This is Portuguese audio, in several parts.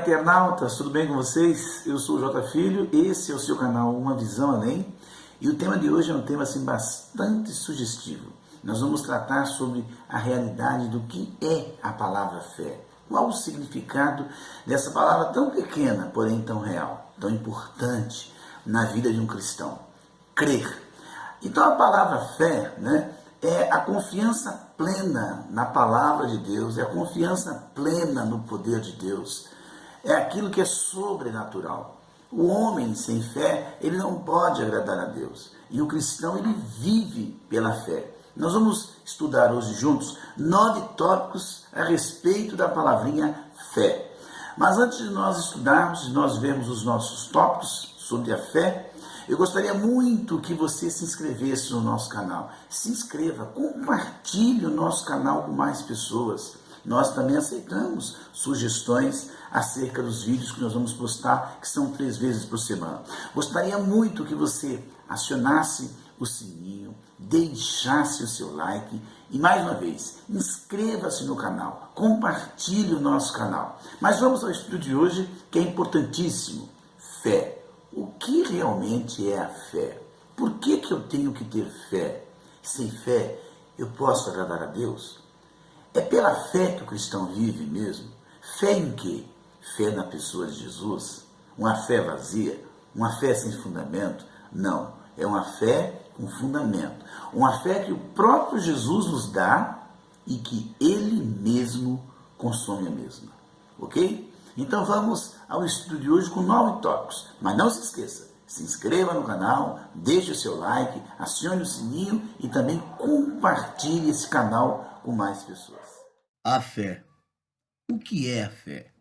internautas, tudo bem com vocês? Eu sou o J Filho, esse é o seu canal Uma Visão Além e o tema de hoje é um tema assim, bastante sugestivo. Nós vamos tratar sobre a realidade do que é a palavra fé. Qual o significado dessa palavra tão pequena, porém tão real, tão importante na vida de um cristão? Crer. Então a palavra fé, é a confiança plena na palavra de Deus, é a confiança plena no poder de Deus, é aquilo que é sobrenatural. O homem sem fé, ele não pode agradar a Deus. E o cristão, ele vive pela fé. Nós vamos estudar hoje juntos 9 tópicos a respeito da palavrinha fé. Mas antes de nós estudarmos, de nós vermos os nossos tópicos sobre a fé, eu gostaria muito que você se inscrevesse no nosso canal. Se inscreva, compartilhe o nosso canal com mais pessoas. Nós também aceitamos sugestões acerca dos vídeos que nós vamos postar, que são 3 vezes por semana. Gostaria muito que você acionasse o sininho, deixasse o seu like e, mais uma vez, inscreva-se no canal, compartilhe o nosso canal. Mas vamos ao estudo de hoje, que é importantíssimo: fé. O que realmente é a fé? Por que eu tenho que ter fé? Sem fé, eu posso agradar a Deus? É pela fé que o cristão vive mesmo? Fé em quê? Fé na pessoa de Jesus? Uma fé vazia? Uma fé sem fundamento? Não, é uma fé com fundamento. Uma fé que o próprio Jesus nos dá e que Ele mesmo consome a mesma. Ok? Então vamos ao estudo de hoje com 9 tópicos. Mas não se esqueça, se inscreva no canal, deixe o seu like, acione o sininho e também compartilhe esse canal com mais pessoas. A fé. O que é a fé?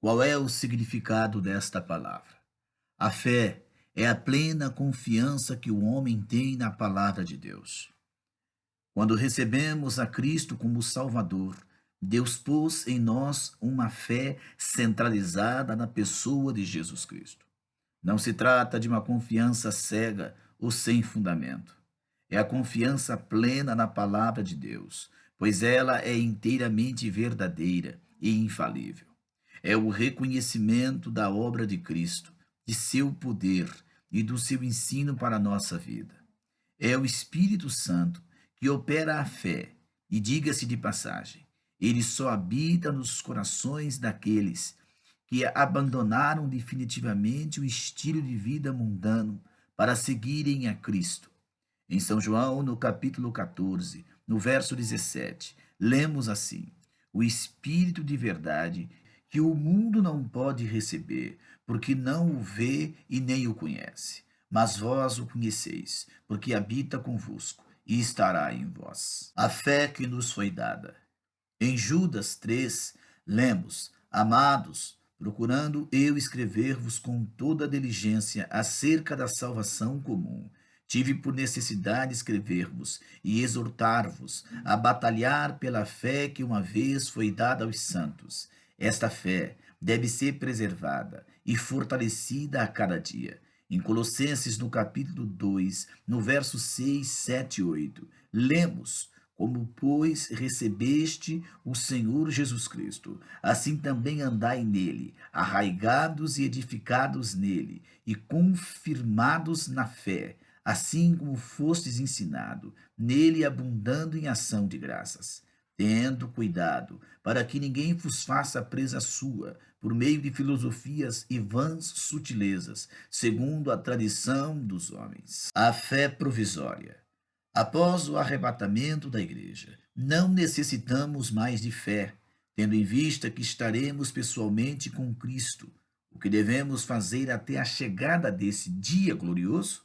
Qual é o significado desta palavra? A fé é a plena confiança que o homem tem na palavra de Deus. Quando recebemos a Cristo como Salvador, Deus pôs em nós uma fé centralizada na pessoa de Jesus Cristo. Não se trata de uma confiança cega ou sem fundamento. É a confiança plena na palavra de Deus, pois ela é inteiramente verdadeira e infalível. É o reconhecimento da obra de Cristo, de seu poder e do seu ensino para a nossa vida. É o Espírito Santo que opera a fé, e diga-se de passagem, ele só habita nos corações daqueles que abandonaram definitivamente o estilo de vida mundano para seguirem a Cristo. Em São João, no capítulo 14, no verso 17, lemos assim: o Espírito de verdade, que o mundo não pode receber, porque não o vê e nem o conhece. Mas vós o conheceis, porque habita convosco e estará em vós. A fé que nos foi dada. Em Judas 3, lemos: amados, procurando eu escrever-vos com toda diligência acerca da salvação comum, tive por necessidade escrever-vos e exortar-vos a batalhar pela fé que uma vez foi dada aos santos. Esta fé deve ser preservada e fortalecida a cada dia. Em Colossenses, no capítulo 2, no verso 6, 7 e 8, lemos: como, pois, recebeste o Senhor Jesus Cristo, assim também andai nele, arraigados e edificados nele, e confirmados na fé, assim como fostes ensinado, nele abundando em ação de graças. Tendo cuidado, para que ninguém vos faça presa sua, por meio de filosofias e vãs sutilezas, segundo a tradição dos homens. A fé provisória. Após o arrebatamento da igreja, não necessitamos mais de fé, tendo em vista que estaremos pessoalmente com Cristo. O que devemos fazer até a chegada desse dia glorioso?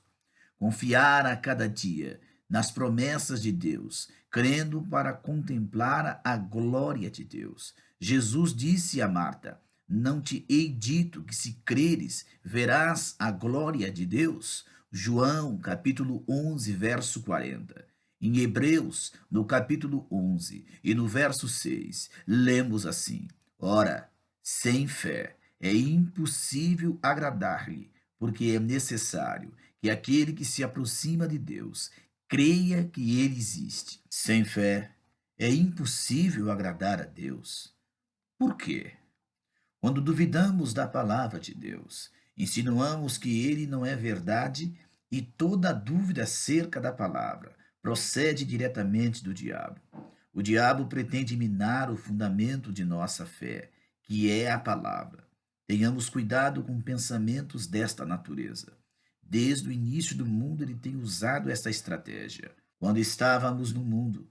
Confiar a cada dia nas promessas de Deus, crendo para contemplar a glória de Deus. Jesus disse a Marta: não te hei dito que se creres, verás a glória de Deus? João, capítulo 11, verso 40. Em Hebreus, no capítulo 11 e no verso 6, lemos assim: ora, sem fé é impossível agradar-lhe, porque é necessário que aquele que se aproxima de Deus creia que ele existe. Sem fé é impossível agradar a Deus. Por quê? Quando duvidamos da palavra de Deus, insinuamos que ele não é verdade e toda dúvida acerca da palavra procede diretamente do diabo. O diabo pretende minar o fundamento de nossa fé, que é a palavra. Tenhamos cuidado com pensamentos desta natureza. Desde o início do mundo, ele tem usado esta estratégia. Quando estávamos no mundo,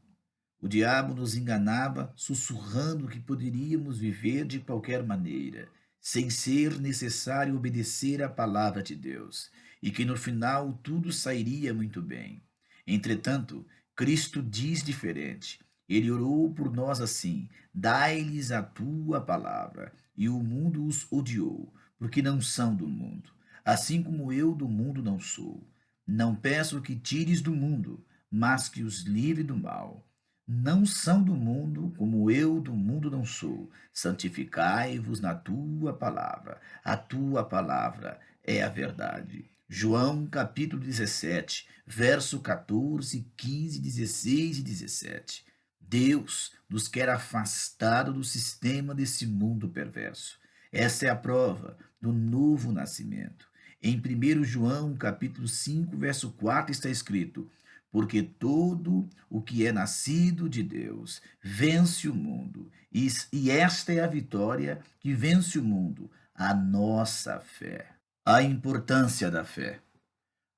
o diabo nos enganava, sussurrando que poderíamos viver de qualquer maneira, sem ser necessário obedecer à palavra de Deus, e que no final tudo sairia muito bem. Entretanto, Cristo diz diferente. Ele orou por nós assim: dai-lhes a tua palavra, e o mundo os odiou, porque não são do mundo, assim como eu do mundo não sou. Não peço que tires do mundo, mas que os livre do mal. Não são do mundo, como eu do mundo não sou. Santificai-vos na tua palavra. A tua palavra é a verdade. João capítulo 17, verso 14, 15, 16 e 17. Deus nos quer afastado do sistema desse mundo perverso. Essa é a prova do novo nascimento. Em 1 João capítulo 5, verso 4 está escrito: porque todo o que é nascido de Deus vence o mundo. E esta é a vitória que vence o mundo, a nossa fé. A importância da fé.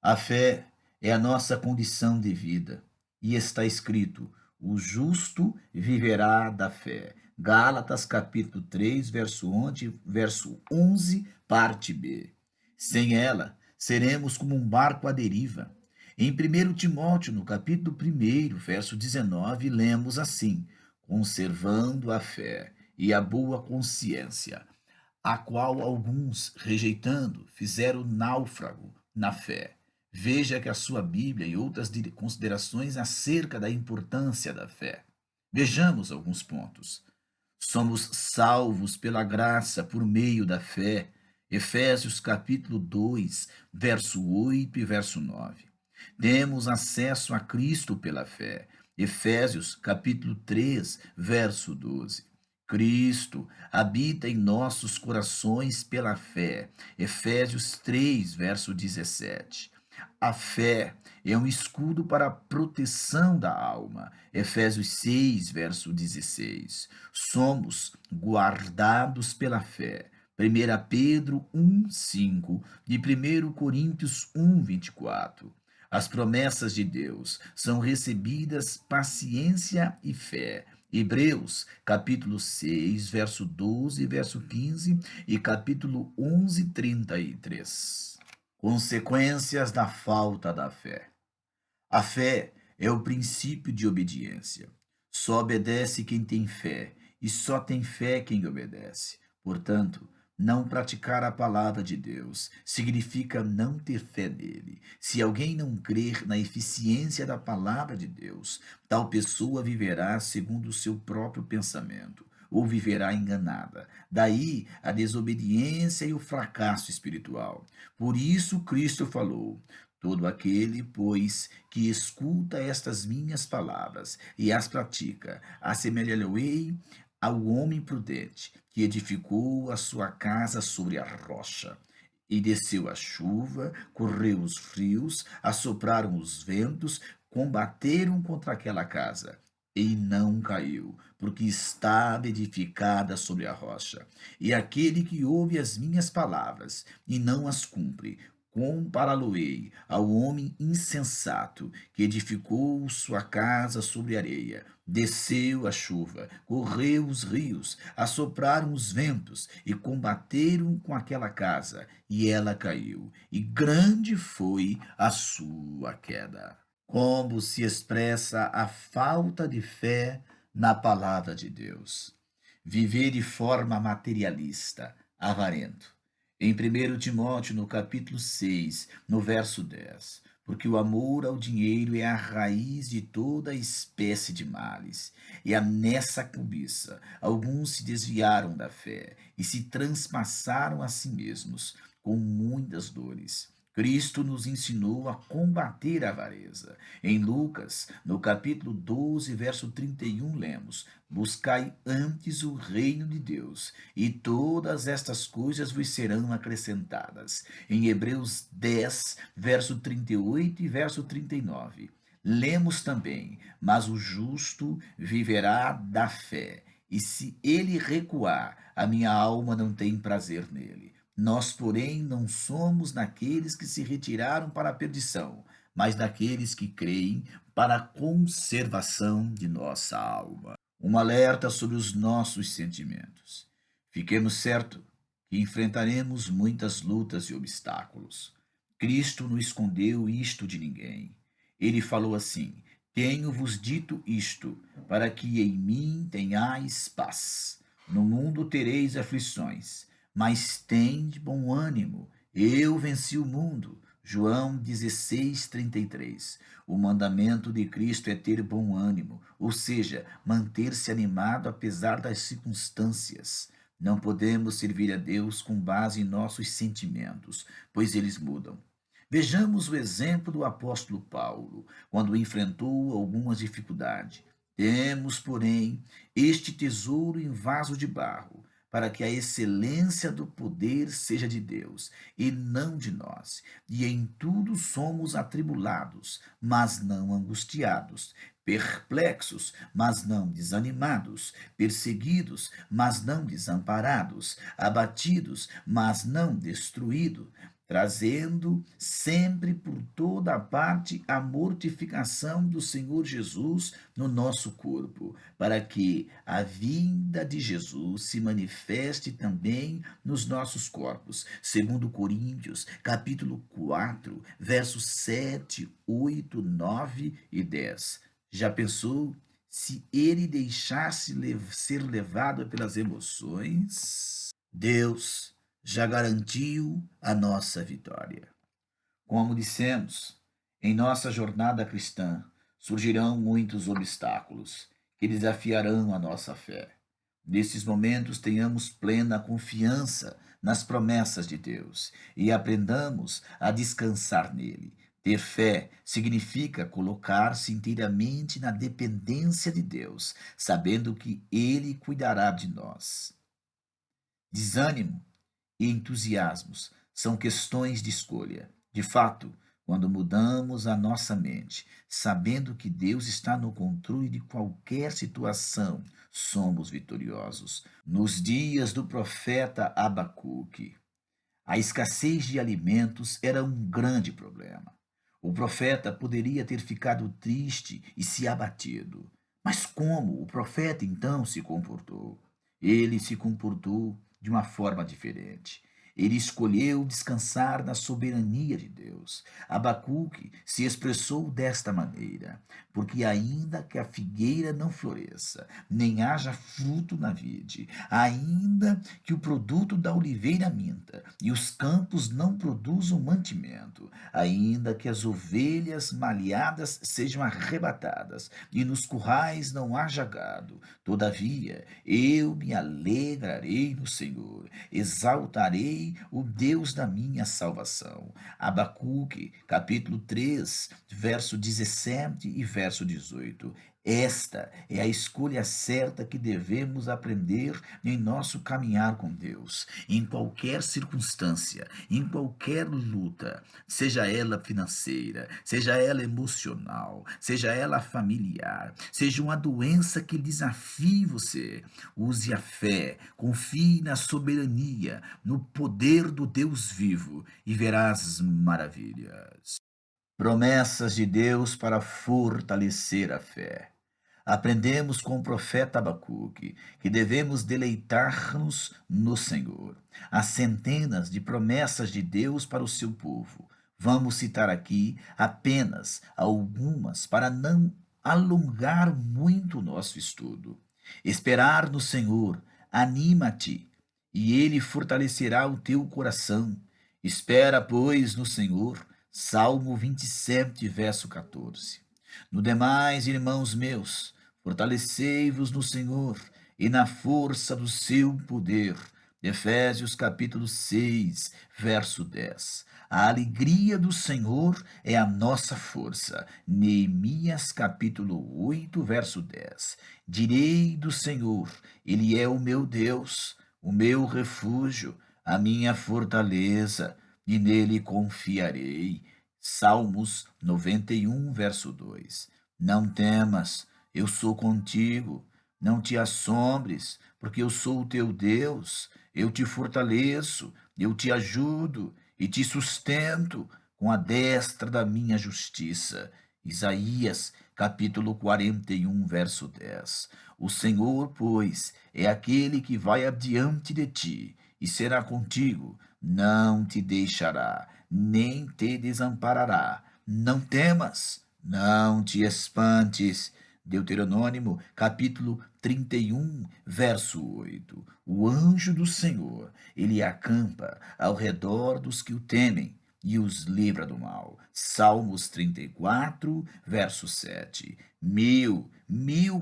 A fé é a nossa condição de vida. E está escrito: o justo viverá da fé. Gálatas capítulo 3, verso 11, parte B. Sem ela, seremos como um barco à deriva. Em 1 Timóteo, no capítulo 1, verso 19, lemos assim: conservando a fé e a boa consciência, a qual alguns, rejeitando, fizeram náufrago na fé. Veja que a sua Bíblia e outras considerações acerca da importância da fé. Vejamos alguns pontos. Somos salvos pela graça por meio da fé. Efésios capítulo 2, verso 8 e verso 9. Temos acesso a Cristo pela fé. Efésios capítulo 3, verso 12. Cristo habita em nossos corações pela fé. Efésios 3, verso 17. A fé é um escudo para a proteção da alma. Efésios 6, verso 16. Somos guardados pela fé. 1 Pedro 1, 5 e 1 Coríntios 1, 24. As promessas de Deus são recebidas paciência e fé. Hebreus, capítulo 6, verso 12, verso 15 e capítulo 11, 33. Consequências da falta da fé. A fé é o princípio de obediência. Só obedece quem tem fé, e só tem fé quem obedece. Portanto, não praticar a palavra de Deus significa não ter fé nele. Se alguém não crer na eficiência da palavra de Deus, tal pessoa viverá segundo o seu próprio pensamento, ou viverá enganada. Daí a desobediência e o fracasso espiritual. Por isso Cristo falou: todo aquele, pois, que escuta estas minhas palavras e as pratica, assemelhá-lo-ei ao homem prudente, que edificou a sua casa sobre a rocha. E desceu a chuva, correu os rios, assopraram os ventos, combateram contra aquela casa. E não caiu, porque estava edificada sobre a rocha. E aquele que ouve as minhas palavras e não as cumpre, compará-lo-ei ao homem insensato que edificou sua casa sobre areia. Desceu a chuva, correu os rios, assopraram os ventos e combateram com aquela casa, e ela caiu, e grande foi a sua queda. Como se expressa a falta de fé na palavra de Deus? Viver de forma materialista, avarento. Em 1 Timóteo, no capítulo 6, no verso 10, porque o amor ao dinheiro é a raiz de toda espécie de males. E nessa cobiça, alguns se desviaram da fé e se transpassaram a si mesmos com muitas dores. Cristo nos ensinou a combater a avareza. Em Lucas, no capítulo 12, verso 31, lemos: Buscai antes o reino de Deus, e todas estas coisas vos serão acrescentadas. Em Hebreus 10, verso 38 e verso 39, lemos também: Mas o justo viverá da fé, e se ele recuar, a minha alma não tem prazer nele. Nós, porém, não somos daqueles que se retiraram para a perdição, mas daqueles que creem para a conservação de nossa alma. Um alerta sobre os nossos sentimentos. Fiquemos certos que enfrentaremos muitas lutas e obstáculos. Cristo não escondeu isto de ninguém. Ele falou assim: Tenho-vos dito isto, para que em mim tenhais paz. No mundo tereis aflições, mas tende bom ânimo, eu venci o mundo. João 16:33. O mandamento de Cristo é ter bom ânimo, ou seja, manter-se animado apesar das circunstâncias. Não podemos servir a Deus com base em nossos sentimentos, pois eles mudam. Vejamos o exemplo do apóstolo Paulo, quando enfrentou algumas dificuldades. Temos, porém, este tesouro em vaso de barro, para que a excelência do poder seja de Deus e não de nós. E em tudo somos atribulados, mas não angustiados, perplexos, mas não desanimados, perseguidos, mas não desamparados, abatidos, mas não destruídos, trazendo sempre por toda a parte a mortificação do Senhor Jesus no nosso corpo, para que a vinda de Jesus se manifeste também nos nossos corpos. Segundo Coríntios, capítulo 4, versos 7, 8, 9 e 10. Já pensou se ele deixasse ser levado pelas emoções? Deus já garantiu a nossa vitória. Como dissemos, em nossa jornada cristã surgirão muitos obstáculos que desafiarão a nossa fé. Nesses momentos, tenhamos plena confiança nas promessas de Deus e aprendamos a descansar nele. Ter fé significa colocar-se inteiramente na dependência de Deus, sabendo que ele cuidará de nós. Desânimo e entusiasmos são questões de escolha. De fato, quando mudamos a nossa mente, sabendo que Deus está no controle de qualquer situação, somos vitoriosos. Nos dias do profeta Abacuque, a escassez de alimentos era um grande problema. O profeta poderia ter ficado triste e se abatido. Mas como o profeta então se comportou? Ele se comportou de uma forma diferente. Ele escolheu descansar na soberania de Deus. Abacuque se expressou desta maneira: porque ainda que a figueira não floresça, nem haja fruto na vide, ainda que o produto da oliveira minta, e os campos não produzam mantimento, ainda que as ovelhas malhadas sejam arrebatadas, e nos currais não haja gado, todavia eu me alegrarei no Senhor, exaltarei o Deus da minha salvação. Abacuque, capítulo 3, verso 17 e verso 18. Esta é a escolha certa que devemos aprender em nosso caminhar com Deus. Em qualquer circunstância, em qualquer luta, seja ela financeira, seja ela emocional, seja ela familiar, seja uma doença que desafie você, use a fé, confie na soberania, no poder do Deus vivo e verás maravilhas. Promessas de Deus para fortalecer a fé. Aprendemos com o profeta Abacuque que devemos deleitar-nos no Senhor. Há centenas de promessas de Deus para o seu povo. Vamos citar aqui apenas algumas para não alongar muito o nosso estudo. Esperar no Senhor, anima-te, e ele fortalecerá o teu coração. Espera, pois, no Senhor. Salmo 27, verso 14. No demais, irmãos meus, fortalecei-vos no Senhor e na força do seu poder. Efésios capítulo 6, verso 10. A alegria do Senhor é a nossa força. Neemias capítulo 8, verso 10. Direi do Senhor, Ele é o meu Deus, o meu refúgio, a minha fortaleza, e nele confiarei. Salmos 91, verso 2. Não temas, eu sou contigo. Não te assombres, porque eu sou o teu Deus. Eu te fortaleço, eu te ajudo e te sustento com a destra da minha justiça. Isaías, capítulo 41, verso 10. O Senhor, pois, é aquele que vai adiante de ti e será contigo, não te deixará, nem te desamparará. Não temas, não te espantes. Deuteronômio, capítulo 31, verso 8. O anjo do Senhor, ele acampa ao redor dos que o temem e os livra do mal. Salmos 34, verso 7. Mil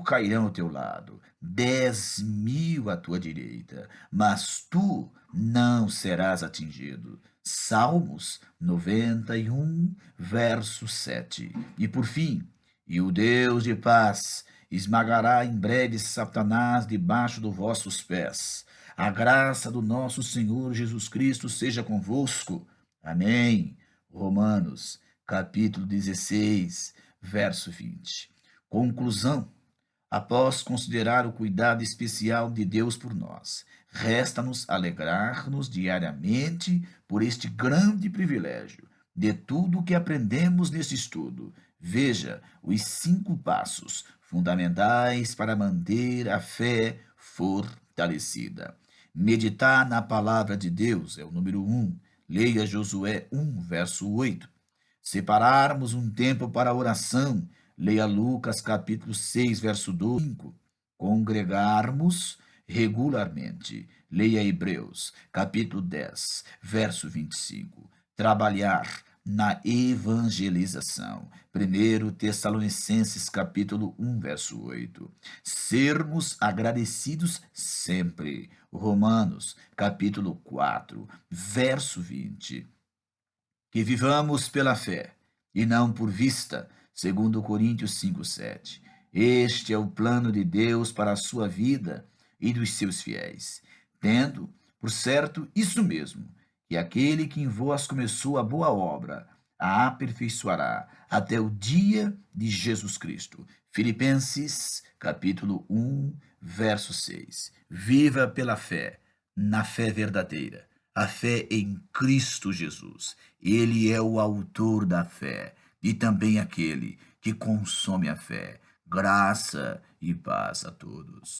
cairão ao teu lado, 10.000 à tua direita, mas tu não serás atingido. Salmos 91, verso 7. E por fim, e o Deus de paz esmagará em breve Satanás debaixo dos vossos pés. A graça do nosso Senhor Jesus Cristo seja convosco. Amém. Romanos, capítulo 16, verso 20. Conclusão. Após considerar o cuidado especial de Deus por nós, resta-nos alegrar-nos diariamente por este grande privilégio de tudo o que aprendemos nesse estudo. Veja os 5 passos fundamentais para manter a fé fortalecida. Meditar na palavra de Deus é o número 1. Leia Josué 1, verso 8. Separarmos um tempo para a oração. Leia Lucas capítulo 6, verso 5. Congregarmos regularmente. Leia Hebreus capítulo 10, verso 25. Trabalhar na evangelização. 1 Tessalonicenses capítulo 1, verso 8. Sermos agradecidos sempre. Romanos capítulo 4, verso 20. Que vivamos pela fé e não por vista, segundo Coríntios 5:7. Este é o plano de Deus para a sua vida e dos seus fiéis, tendo, por certo, isso mesmo, que aquele que em vós começou a boa obra, a aperfeiçoará até o dia de Jesus Cristo. Filipenses, capítulo 1, verso 6. Viva pela fé, na fé verdadeira, a fé em Cristo Jesus. Ele é o autor da fé e também aquele que consome a fé. Graça e paz a todos.